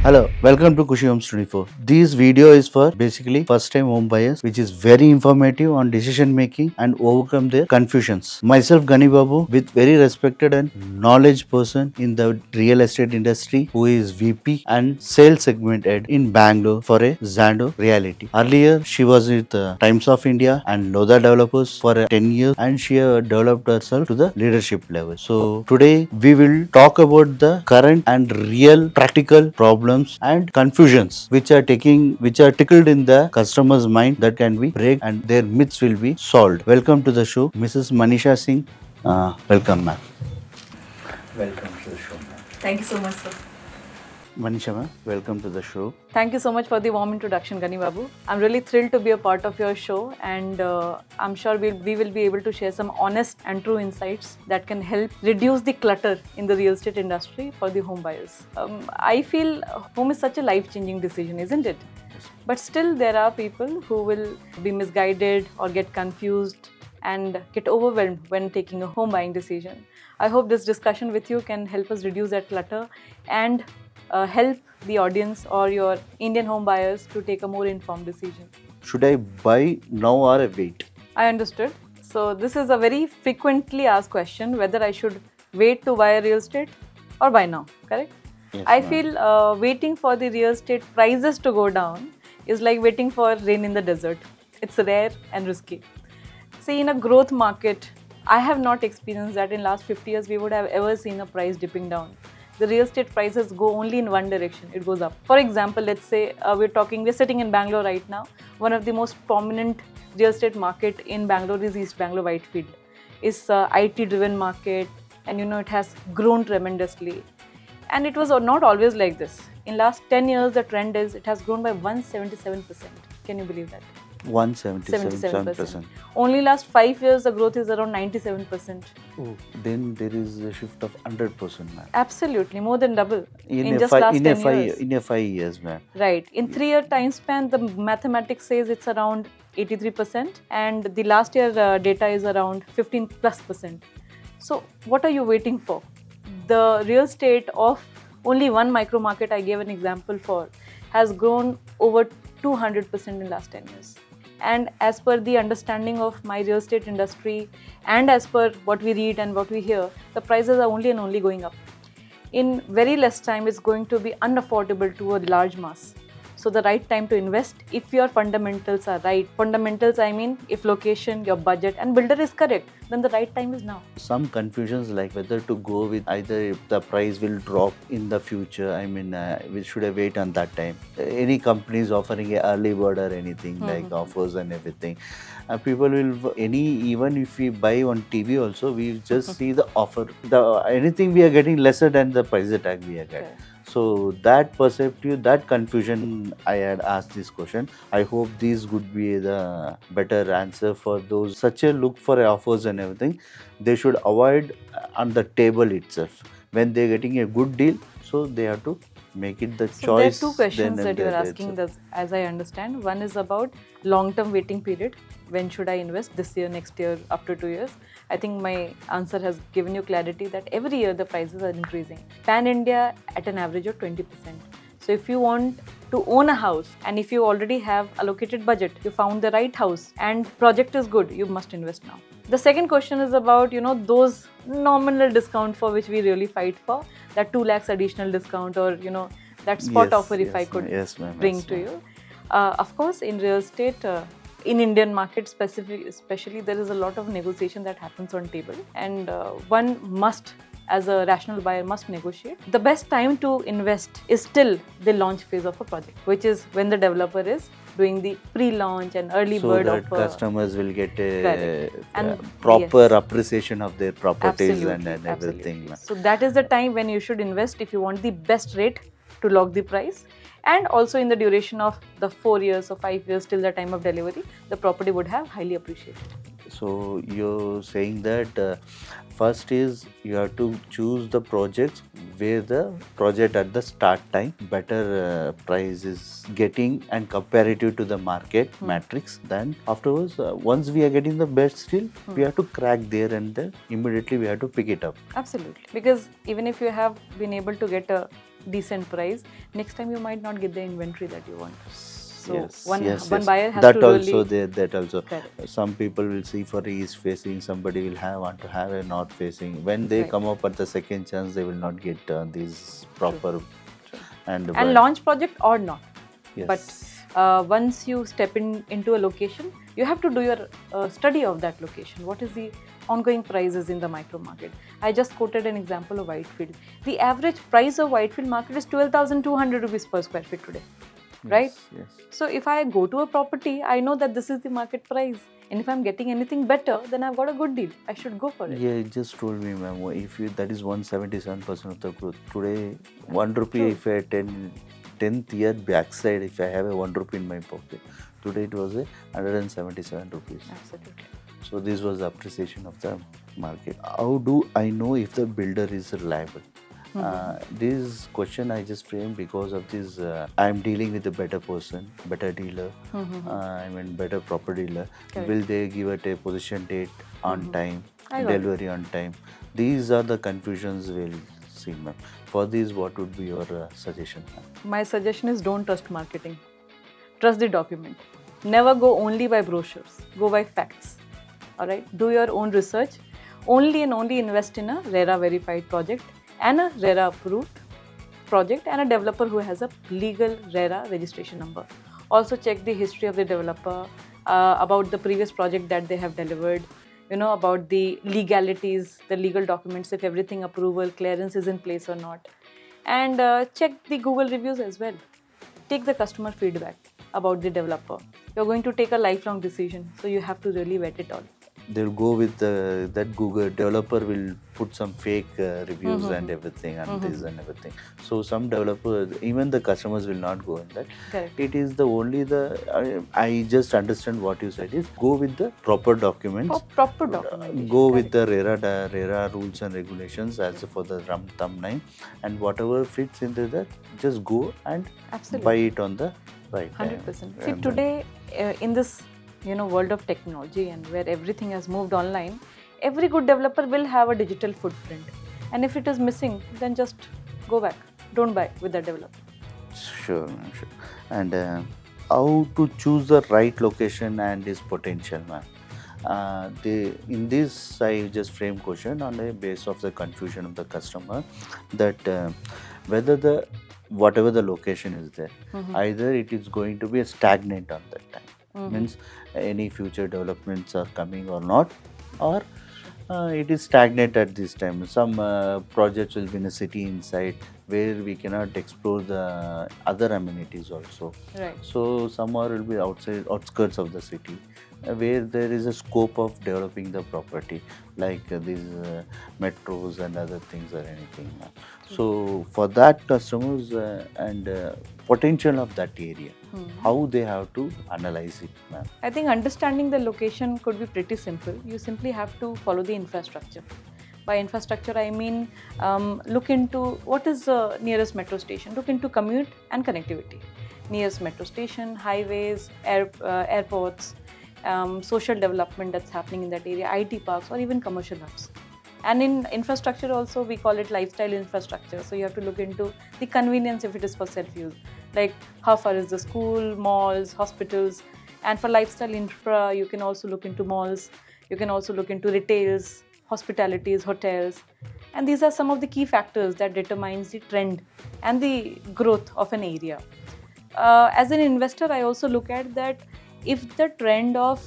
Hello, welcome to Khushi Homes 24. This video is for basically first time home buyers, which is very informative on decision making and overcome their confusions. Myself Ghani Babu, with very respected and knowledge person in the real estate industry, who is VP and sales segment head in Bangalore for a Xanadu Reality. Earlier, she was with Times of India and Loda Developers for 10 years, and she developed herself to the leadership level. So today we will talk about the current and real practical problems and confusions which are tickled in the customer's mind that can be break and their myths will be solved. Welcome to the show, Mrs. Manisha Singh. Welcome, ma'am. Welcome to the show, ma'am. Thank you so much, sir. Manisha, ma'am, welcome to the show. Thank you so much for the warm introduction, Ghani Babu. I'm really thrilled to be a part of your show, and I'm sure we will be able to share some honest and true insights that can help reduce the clutter in the real estate industry for the home buyers. I feel home is such a life-changing decision, isn't it? Yes. But still, there are people who will be misguided or get confused and get overwhelmed when taking a home buying decision. I hope this discussion with you can help us reduce that clutter and help the audience or your Indian home buyers to take a more informed decision. Should I buy now or I wait? I understood. So this is a very frequently asked question, whether I should wait to buy a real estate or buy now, correct? Yes, I ma'am. feel waiting for the real estate prices to go down is like waiting for rain in the desert. It's rare and risky. See, in a growth market, I have not experienced that in last 50 years we would have ever seen a price dipping down. The real estate prices go only in one direction, it goes up. For example, let's say we're sitting in Bangalore right now. One of the most prominent real estate market in Bangalore is East Bangalore Whitefield. It's a IT driven market, and it has grown tremendously. And it was not always like this. In last 10 years, the trend is it has grown by 177%. Can you believe that? 177%. Only last 5 years, the growth is around 97%. Oh, then there is a shift of 100%, ma'am. Absolutely, more than double in a just fi- last in 10 a five years. in a 5 years, ma'am. Right. In 3-year time span, the mathematics says it's around 83%, and the last year data is around 15+%. So what are you waiting for? The real estate of only one micro market I gave an example for has grown over 200% in last 10 years. And as per the understanding of my real estate industry and as per what we read and what we hear, the prices are only and only going up. In very less time, it's going to be unaffordable to a large mass. So the right time to invest, if your fundamentals are right. Fundamentals, I mean, if location, your budget and builder is correct, then the right time is now. Some confusions like whether to go with either if the price will drop in the future. I mean, we should have wait on that time. Any companies offering a early bird or anything like offers and everything. People will even if we buy on TV also, we just see the offer. Anything we are getting lesser than the price tag we are getting. Okay. So that perceptive, that confusion, I had asked this question. I hope this would be the better answer for those such a look for offers and everything. They should avoid on the table itself when they're getting a good deal. So they have to make it the So choice. there are two questions then and that you are there asking, itself. as I understand. One is about long-term waiting period. When should I invest? This year, next year, up to 2 years? I think my answer has given you clarity that every year the prices are increasing. Pan-India at an average of 20%. So if you want to own a house and if you already have allocated budget, you found the right house and project is good, you must invest now. The second question is about, those nominal discount for which we really fight for, that 2 lakhs additional discount or, that spot Yes, offer if yes, I could yes, ma'am, bring yes, to ma'am. you. Of course, in real estate, in Indian market especially, there is a lot of negotiation that happens on table, and one must, as a rational buyer, must negotiate. The best time to invest is still the launch phase of a project, which is when the developer is doing the pre-launch and early So bird that of customers will get a Correct. And proper yes. appreciation of their properties and Absolutely. everything. So that is the time when you should invest if you want the best rate to lock the price. And also in the duration of the 4 years or 5 years till the time of delivery, the property would have highly appreciated. So you're saying that first is you have to choose the projects where the project at the start time better price is getting and comparative to the market matrix. Then afterwards, once we are getting the best deal, we have to crack there and then immediately we have to pick it up. Absolutely. Because even if you have been able to get a decent price, next time you might not get the inventory that you want. So one buyer has that to also really... there, that also Correct. some people will see for east facing, somebody will want to have a north facing. When they Right. come up at the second chance, they will not get these proper and launch project or not. Yes. But once you step into a location, you have to do your study of that location. What is the ongoing prices in the micro market? I just quoted an example of Whitefield. The average price of Whitefield market is 12,200 rupees per square feet today. Right? Yes. So if I go to a property, I know that this is the market price. And if I'm getting anything better, then I've got a good deal. I should go for it. Yeah, you just told me, ma'am, if you, that is 177% of the growth. Today, 1 rupee, if I 10th year backside, if I have a 1 rupee in my pocket, today it was a 177 rupees. Absolutely. So this was the appreciation of the market. How do I know if the builder is reliable? This question I just framed because of this. I'm dealing with a better person, better dealer, better proper dealer. Correct. Will they give it a position date on time, I got delivery on time? These are the confusions we'll see, ma'am. For these, what would be your suggestion, ma'am? My suggestion is don't trust marketing. Trust the document. Never go only by brochures. Go by facts. All right. Do your own research. Only and only invest in a RERA verified project and a RERA approved project and a developer who has a legal RERA registration number. Also check the history of the developer, about the previous project that they have delivered, about the legalities, the legal documents, if everything approval, clearance is in place or not. And check the Google reviews as well. Take the customer feedback about the developer. You're going to take a lifelong decision, so you have to really vet it all. They'll go with that Google developer will put some fake reviews and everything and this and everything. So some developers, even the customers will not go in that. Correct. It is the only the I just understand what you said is go with the proper documents. Proper documentation. Go with the RERA rules and regulations as for the thumbnail, and whatever fits into that, just go and buy it on the right time. 100%. See, today in this world of technology and where everything has moved online, every good developer will have a digital footprint. And if it is missing, then just go back. Don't buy with that developer. Sure, ma'am, sure. And how to choose the right location and its potential, ma'am? In this, I just frame question on the base of the confusion of the customer that whether whatever the location is there, either it is going to be a stagnant on that time. Means any future developments are coming or not, or it is stagnant at this time. Some projects will be in a city inside where we cannot explore the other amenities also. Right. So some are will be outskirts of the city where there is a scope of developing the property, like these metros and other things or anything. So for that customers and potential of that area, how they have to analyze it, ma'am? I think understanding the location could be pretty simple. You simply have to follow the infrastructure. By infrastructure, I mean look into what is the nearest metro station. Look into commute and connectivity. Nearest metro station, highways, airports, social development that's happening in that area, IT parks, or even commercial hubs. And in infrastructure also, we call it lifestyle infrastructure. So you have to look into the convenience if it is for self-use. Like how far is the school, malls, hospitals. And for lifestyle infra, you can also look into malls. You can also look into retails, hospitalities, hotels. And these are some of the key factors that determines the trend and the growth of an area. As an investor, I also look at that if the trend of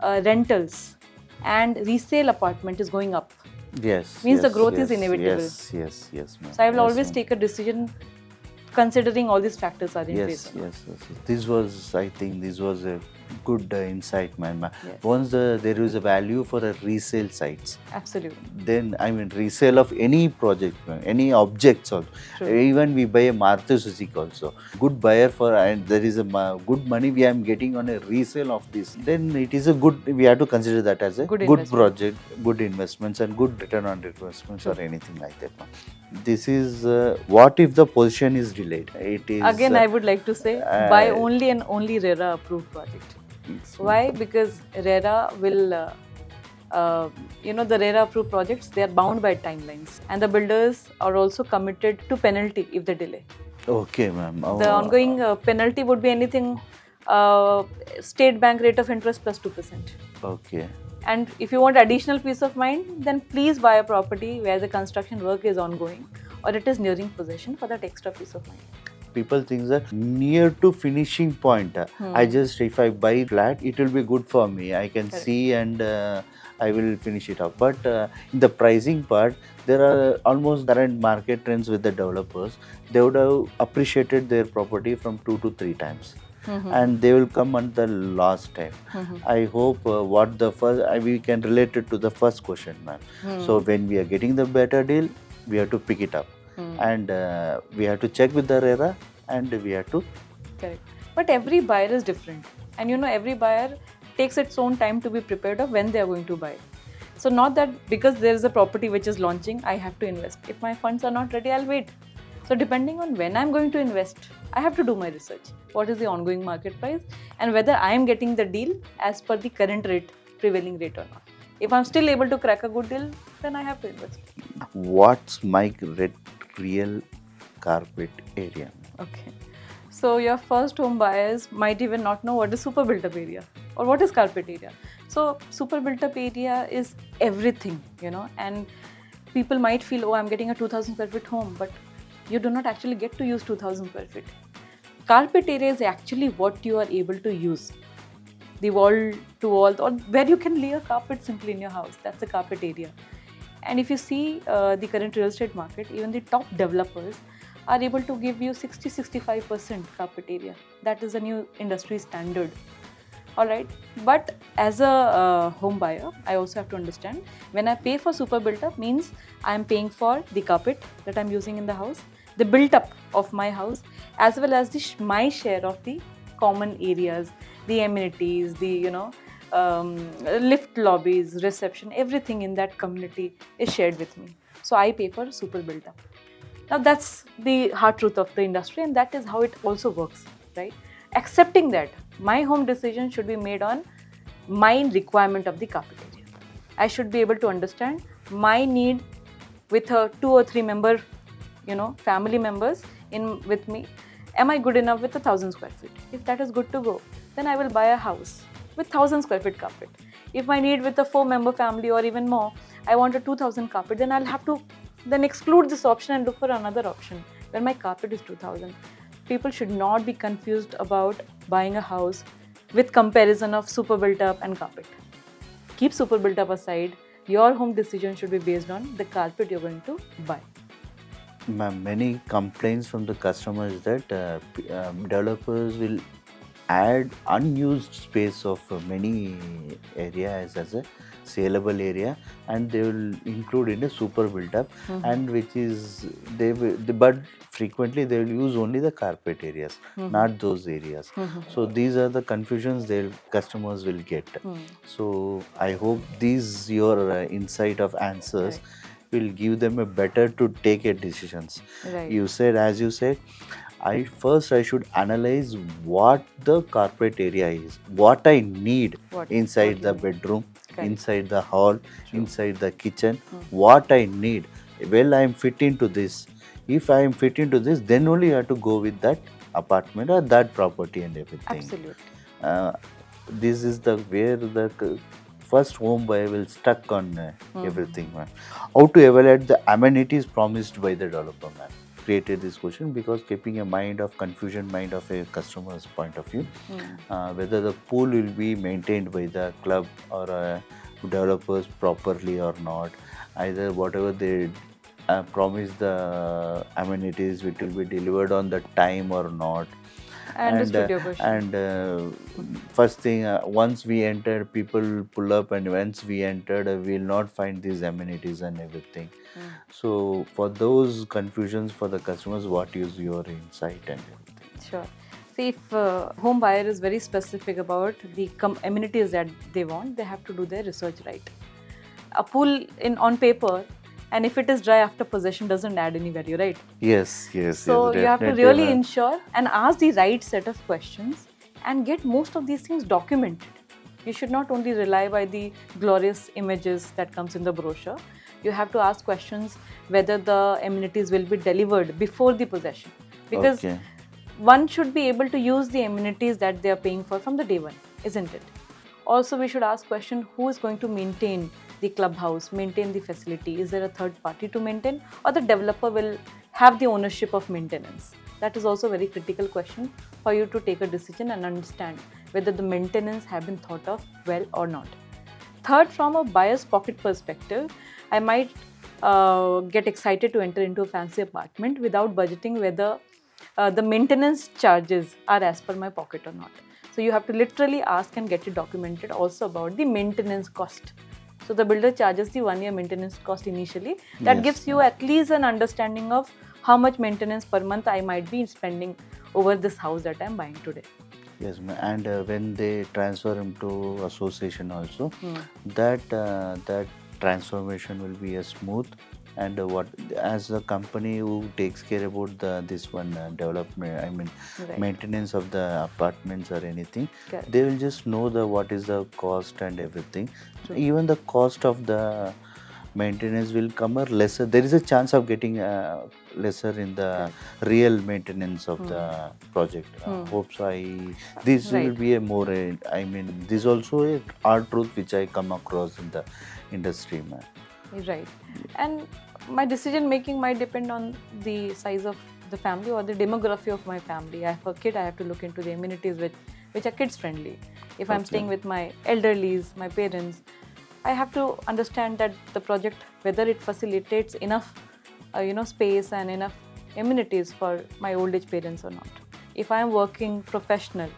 rentals and resale apartment is going up, means the growth is inevitable. Yes, ma'am. So I will always take a decision considering all these factors are in place. Yes. This was, I think, this was a Good insight, man. Yes. Once there is a value for a resale sites, Absolutely. then I mean resale of any project, any objects also. True. Even we buy a Maruti Suzuki also. Good buyer for, and there is a good money we am getting on a resale of this. Then it is a good. We have to consider that as a Good good investment. project, good investments, and good return on investments or anything like that. This is what if the position is delayed? It is Again, I would like to say buy uh, only and only RERA approved project. Why? Because RERA will, the RERA approved projects, they are bound by timelines, and the builders are also committed to penalty if they delay. Okay, ma'am. The ongoing penalty would be anything, uh, state bank rate of interest plus 2%. Okay. And if you want additional peace of mind, then please buy a property where the construction work is ongoing or it is nearing possession for that extra peace of mind. People think that near to finishing point. I just, if I buy flat, it will be good for me. I can Correct. see and I will finish it up. But in the pricing part, there are almost current market trends with the developers. They would have appreciated their property from 2 to 3 times. And they will come on the last time. I hope what the first, we can relate it to the first question, ma'am. So when we are getting the better deal, we have to pick it up. And we have to check with the RERA and we have to. Correct. But every buyer is different. And every buyer takes its own time to be prepared of when they are going to buy. So not that because there is a property which is launching, I have to invest. If my funds are not ready, I'll wait. So depending on when I'm going to invest, I have to do my research. What is the ongoing market price and whether I am getting the deal as per the current rate, prevailing rate or not. If I'm still able to crack a good deal, then I have to invest. What's my real carpet area? Okay. So your first home buyers might even not know what is super built up area or what is carpet area. So super built up area is everything, and people might feel, oh, I'm getting a 2000 square feet home, but you do not actually get to use 2000 square feet. Carpet area is actually what you are able to use. The wall to wall, or where you can lay a carpet simply in your house. That's a carpet area. And if you see the current real estate market, even the top developers are able to give you 60-65% carpet area. That is a new industry standard. Alright, but as a home buyer, I also have to understand when I pay for super built up means I am paying for the carpet that I'm using in the house, the built up of my house, as well as my share of the common areas, the amenities, the lift lobbies, reception, everything in that community is shared with me. So I pay for super built up. Now that's the hard truth of the industry, and that is how it also works, right? Accepting that my home decision should be made on my requirement of the carpet area. I should be able to understand my need with a 2 or 3 member, family members in with me. Am I good enough with 1000 square feet? If that is good to go, then I will buy a house with 1000 square feet carpet. If I need with a 4-member family or even more, I want a 2000 carpet, then I'll have to then exclude this option and look for another option where my carpet is 2000. People should not be confused about buying a house with comparison of super built up and carpet. Keep super built up aside. Your home decision should be based on the carpet you're going to buy. Ma'am, many complaints from the customers that developers will add unused space of many areas as a saleable area, and they will include in a super built up, and which is but frequently they will use only the carpet areas, not those areas. So these are the confusions customers will get. So I hope these your insight of answers will give them a better to take a decisions. Right. As you said, I should analyze what the carpet area is, what I need inside the bedroom, inside the hall, inside the kitchen, what I need. Well, I am fit into this. If I am fit into this, then only you have to go with that apartment or that property and everything. Absolutely. This is where the first home buyer will stuck on everything, man. How to evaluate the amenities promised by the developer, man? Created this question because keeping a mind of a customer's point of view, whether the pool will be maintained by the club or developers properly or not, either whatever they promise the amenities, it will be delivered on the time or not. I understood your question. And first thing, once we entered, people pull up, and once we entered, we'll not find these amenities and everything. So for those confusions for the customers, what is your insight and everything? Sure. See, if home buyer is very specific about the amenities that they want, they have to do their research right. A pool on paper, and if it is dry after possession, doesn't add any value, right? Yes, So yes, you have to definitely, really ma'am. ensure and ask the right set of questions and get most of these things documented. You should not only rely by the glorious images that comes in the brochure. You have to ask questions whether the amenities will be delivered before the possession, because Okay. one should be able to use the amenities that they are paying for from the day one, isn't it? Also, we should ask question, who is going to maintain the clubhouse, maintain the facility? Is there a third party to maintain, or the developer will have the ownership of maintenance? That is also a very critical question for you to take a decision and understand whether the maintenance have been thought of well or not. Third, from a buyer's pocket perspective, I might get excited to enter into a fancy apartment without budgeting whether the maintenance charges are as per my pocket or not. So you have to literally ask and get it documented also about the maintenance cost. So the builder charges the 1 year maintenance cost initially. That Yes, gives you ma'am. at least an understanding of how much maintenance per month I might be spending over this house that I am buying today. Yes, ma'am. And when they transfer into association also, that transformation will be a smooth. And what, as the company who takes care about this one development, I mean Right. maintenance of the apartments or anything, Correct. they will just know what is the cost and everything. True. Even the cost of the maintenance will come or lesser. There is a chance of getting lesser in the real maintenance of the project. Hope so. This will Right. be a more. I mean, this also a hard truth which I come across in the industry, man. Right. And my decision making might depend on the size of the family or the demography of my family. I have a kid, I have to look into the amenities which are kids friendly. If I'm Okay. staying with my elderlies, my parents, I have to understand that the project, whether it facilitates enough space and enough amenities for my old age parents or not. If I am working professional,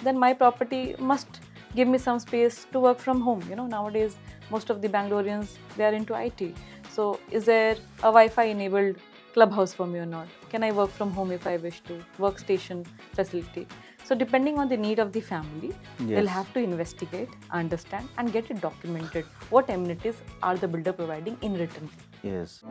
then my property must give me some space to work from home. Nowadays most of the Bangaloreans, they are into IT. So is there a Wi-Fi enabled clubhouse for me or not? Can I work from home if I wish to? Workstation facility. So depending on the need of the family, they'll Yes. have to investigate, understand and get it documented. What amenities are the builder providing in return? Yes.